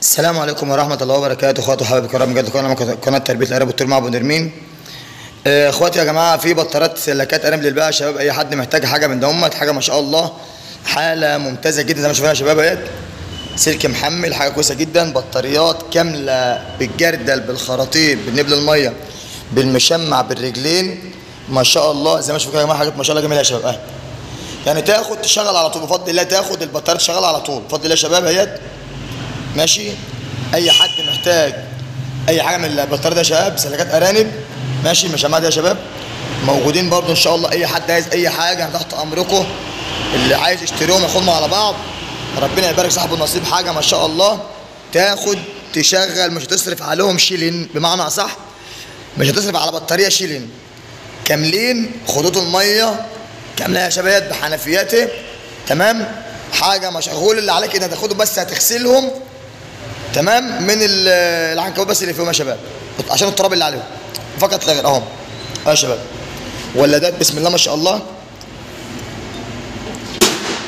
السلام عليكم ورحمة الله وبركاته. اخواتي وحبايبي الكرام، جد قناة تربية العرب والدكتور مع ابو نرمين. اخواتي يا جماعة، في بطارات سلكات ارانب للبيع يا شباب. اي حد محتاج حاجة من دهمت، حاجة ما شاء الله حالة ممتازة جدا زي ما شايفين يا شباب اهيت. سلك محمل، حاجة كويسة جدا. بطاريات كاملة بالجردل بالخراطيم بالنبل المية بالمشمع بالرجلين ما شاء الله زي ما شايفين يا جماعة. حاجات ما شاء الله جميلة يا شباب اهي. يعني تاخد تشغل على طول بفضل الله، تاخد البطاريات تشغل على طول بفضل الله يا شباب اهيت. ماشي. اي حد محتاج اي حاجه من البطاريه ده يا شباب، سلكات ارانب ماشي، المشمعات دي يا شباب موجودين برضو ان شاء الله. اي حد عايز اي حاجه انا تحت امركم. اللي عايز يشتريهم ياخدهم على بعض، ربنا يبارك صاحبه النصيب. حاجه ما شاء الله تاخد تشغل، مش هتصرف عليهم شيلين، بمعنى اصح مش هتصرف على بطاريه شيلين. كاملين، خطوط الميه كامله يا شباب بحنفياتها تمام. حاجه مشغول، اللي عليك انك تاخدهم بس هتغسلهم تمام من العنكبوت بس اللي فيهم يا شباب، عشان التراب اللي عليهم فقط لا غير. اهم يا شباب ولادات بسم الله ما شاء الله،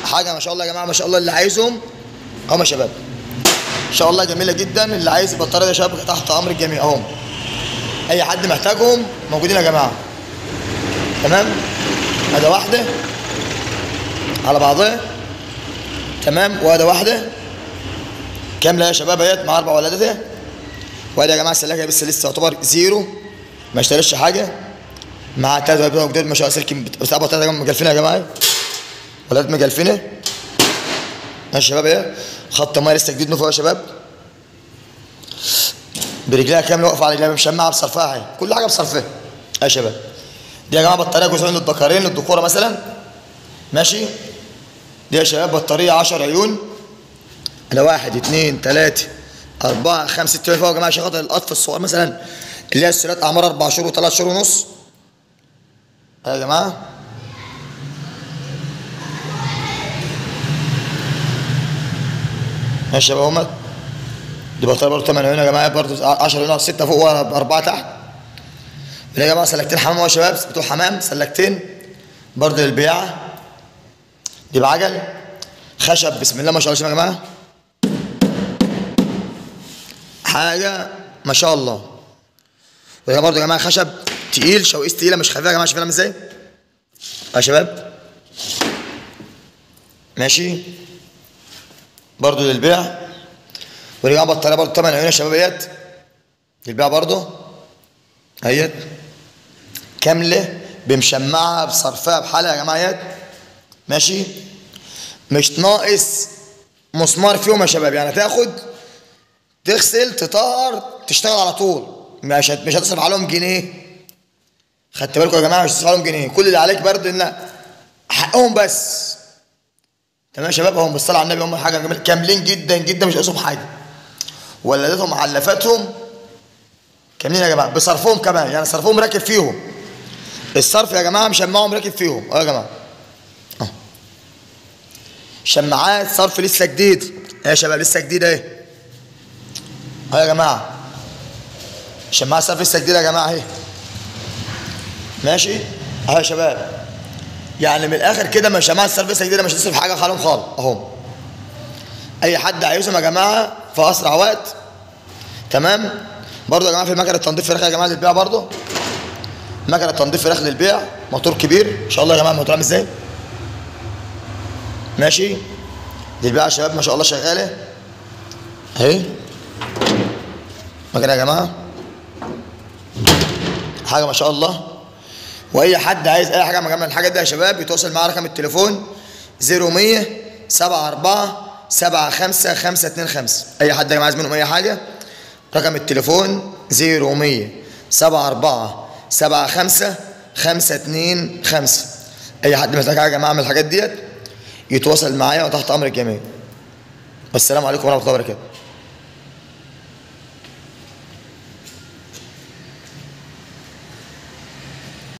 حاجه ما شاء الله يا جماعه ما شاء الله. اللي عايزهم اهم يا شباب ان شاء الله جميله جدا. اللي عايز البطاريه يا شباب تحت امر الجميع اهم. اي حد محتاجهم موجودين يا جماعه تمام. اداه واحده على بعضها تمام، واداه واحده كامله يا شباب اهيت مع 4 ولادات. وادي يا جماعه السلاكه بس لسه يعتبر زيرو، ما اشتريتش حاجه. مع 3 جداد ما شاء الله. سلك بتاع 3 مجلفينه يا جماعه، ولادات مجلفينه يا شباب اهي. خط ميه لسه جديد نفوق يا شباب، برجلها كامله واقفه على رجلها، مشمعه بصرفها اهي، كل حاجه بصرفها يا شباب. دي يا جماعه بطاريه جزئين للذكرين للذكوره مثلا ماشي. دي يا شباب بطاريه 10 عيون، انا 1 2 3 4 5 6 فوق يا جماعه، عشان خاطر الاطفال الصغار مثلا اللي هي السلات اعمار 4 شهور و3 شهور ونص يا جماعه. ماشي يا شباب اهمت. دي بطاريه برضه 8 عيون يا جماعه، برضه 10 عيون 6 فوق و4 تحت. يا جماعه سلكتين حمام يا شباب، بتوع حمام سلكتين برضه للبياعه. دي بعجل خشب بسم الله ما شاء الله يا جماعه، حاجه ما شاء الله. وده برضه يا جماعه خشب تقيل، شوايس تقيله مش خفيفه يا جماعه. شايفين ازاي يا شباب ماشي، برضه للبيع. ودي جماعه بطاريه برضه 8 عيون يا شباب اهيت للبيع برضه اهيت، كامله بمشمعها بصرفها بحالها يا جماعه اهيت ماشي. مش ناقص مسمار فيهم يا شباب، يعني تاخد تغسل تطهر تشتغل على طول، مش هتصرف عليهم جنيه. خدت بالكم يا جماعه، مش هتصرف عليهم جنيه. كل اللي عليك برضه ان حقهم بس تمام يا شباب. هم بالصلاه على النبي هم حاجه جميله، كاملين جدا جدا مش ناقصهم حاجه. ولادتهم علفاتهم كاملين يا جماعه بصرفهم كمان، يعني صرفهم راكب فيهم. الصرف يا جماعه مشمعهم راكب فيهم يا جماعه. شماعات صرف لسه جديد يا شباب، لسه جديد اهي يا جماعه. شماعات صرف لسه جديده يا جماعه اهي ماشي اهي يا شباب. يعني من الاخر كده ما شماعات صرف لسه جديده، مش هتصرف حاجه عليهم خالص اهو. اي حد عايزهم يا جماعه في اسرع وقت تمام. برضه يا جماعه في مكنه تنظيف فراخ يا جماعه للبيع برضه، مكنه تنظيف فراخ للبيع، موتور كبير ان شاء الله يا جماعه. الموتور عامل ازاي ماشي للبيع يا شباب ما شاء الله، شغاله اهي مكنه يا جماعه، حاجه ما شاء الله. واي حد عايز اي حاجه من الحاجات دي يا شباب يتواصل معايا، رقم التليفون 0100 74 75 525. اي حد يا جماعه عايز منهم اي حاجه، رقم التليفون 0100 74 75 525. اي حد محتاج حاجه يا جماعه من الحاجات ديت يتواصل معايا وتحت امر الجميع. والسلام عليكم ورحمه الله وبركاته.